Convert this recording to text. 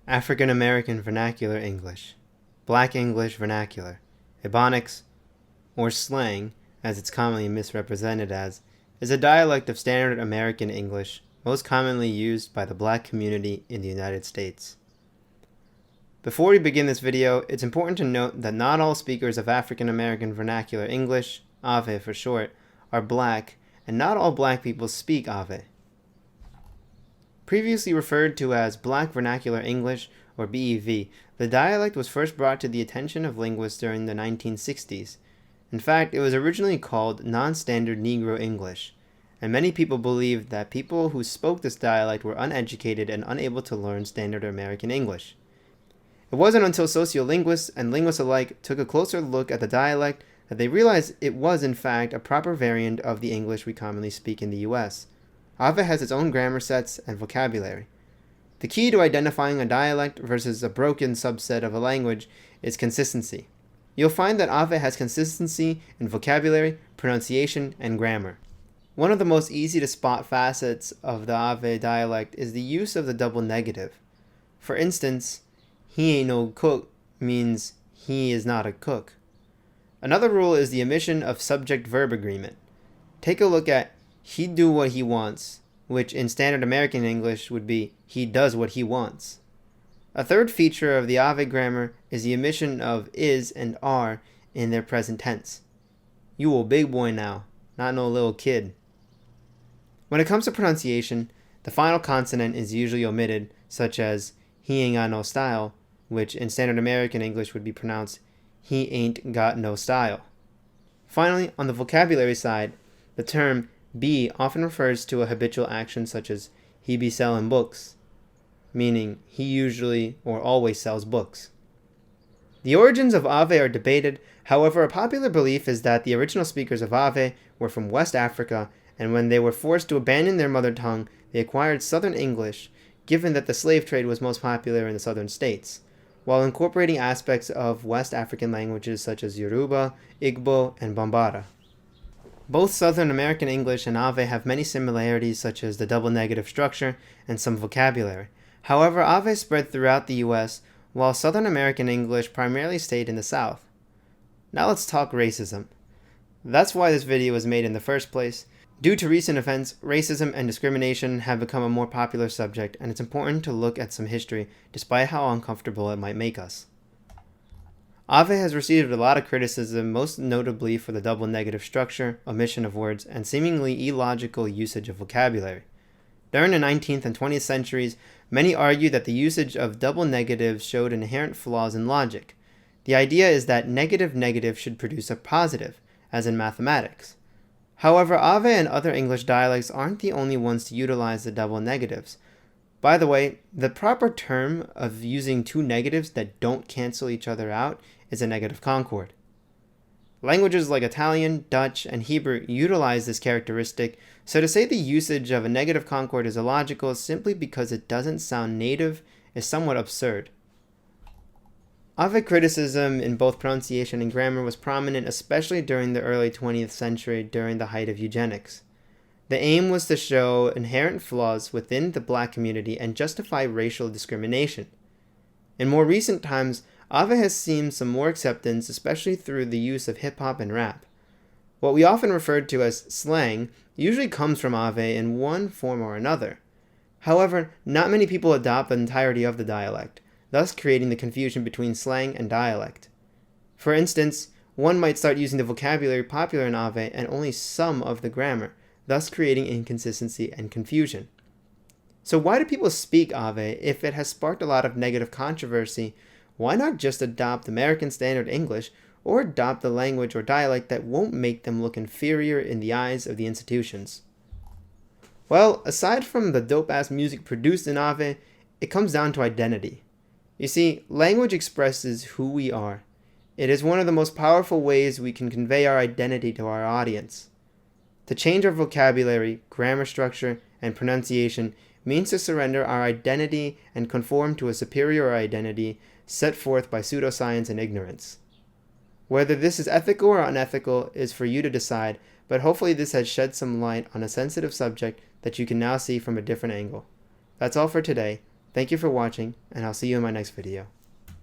African American Vernacular English, Black English Vernacular, Ebonics, or slang, as it's commonly misrepresented as, is a dialect of Standard American English most commonly used by the Black community in the United States. Before we begin this video, it's important to note that not all speakers of African American Vernacular English, AVE for short, are Black, and not all Black people speak AVE. Previously referred to as Black Vernacular English, or BEV, the dialect was first brought to the attention of linguists during the 1960s. In fact, it was originally called Non-Standard Negro English, and many people believed that people who spoke this dialect were uneducated and unable to learn Standard American English. It wasn't until sociolinguists and linguists alike took a closer look at the dialect that they realized it was in fact a proper variant of the English we commonly speak in the US. AVE has its own grammar sets and vocabulary. The key to identifying a dialect versus a broken subset of a language is consistency. You'll find that AVE has consistency in vocabulary, pronunciation, and grammar. One of the most easy to spot facets of the AVE dialect is the use of the double negative. For instance, he ain't no cook means he is not a cook. Another rule is the omission of subject-verb agreement. Take a look at he do what he wants, which in Standard American English would be he does what he wants. A third feature of the AVE grammar is the omission of is and are in their present tense. You a big boy now, not no little kid. When it comes to pronunciation, the final consonant is usually omitted, such as he ain't got no style, which in Standard American English would be pronounced he ain't got no style. Finally, on the vocabulary side, the term be often refers to a habitual action such as he be selling books, meaning he usually or always sells books. The origins of AVE are debated. However, a popular belief is that the original speakers of AVE were from West Africa, and when they were forced to abandon their mother tongue, they acquired Southern English, given that the slave trade was most popular in the southern states, while incorporating aspects of West African languages such as Yoruba, Igbo, and Bambara. Both Southern American English and AVE have many similarities such as the double negative structure and some vocabulary. However, AVE spread throughout the US, while Southern American English primarily stayed in the South. Now let's talk racism. That's why this video was made in the first place. Due to recent events, racism and discrimination have become a more popular subject, and it's important to look at some history, despite how uncomfortable it might make us. AVE has received a lot of criticism, most notably for the double negative structure, omission of words, and seemingly illogical usage of vocabulary. During the 19th and 20th centuries, many argued that the usage of double negatives showed inherent flaws in logic. The idea is that negative should produce a positive, as in mathematics. However, AVE and other English dialects aren't the only ones to utilize the double negatives. By the way, the proper term of using two negatives that don't cancel each other out is a negative concord. Languages like Italian, Dutch, and Hebrew utilize this characteristic, so to say the usage of a negative concord is illogical simply because it doesn't sound native is somewhat absurd. AVE criticism in both pronunciation and grammar was prominent especially during the early 20th century during the height of eugenics. The aim was to show inherent flaws within the Black community and justify racial discrimination. In more recent times, AVE has seen some more acceptance, especially through the use of hip-hop and rap. What we often refer to as slang usually comes from AVE in one form or another. However, not many people adopt the entirety of the dialect, thus creating the confusion between slang and dialect. For instance, one might start using the vocabulary popular in AVE and only some of the grammar, thus creating inconsistency and confusion. So why do people speak AVE if it has sparked a lot of negative controversy? Why not just adopt American Standard English or adopt the language or dialect that won't make them look inferior in the eyes of the institutions? Well, aside from the dope-ass music produced in AVE, it comes down to identity. You see, language expresses who we are. It is one of the most powerful ways we can convey our identity to our audience. To change our vocabulary, grammar structure, and pronunciation means to surrender our identity and conform to a superior identity set forth by pseudoscience and ignorance. Whether this is ethical or unethical is for you to decide, but hopefully this has shed some light on a sensitive subject that you can now see from a different angle. That's all for today. Thank you for watching, and I'll see you in my next video.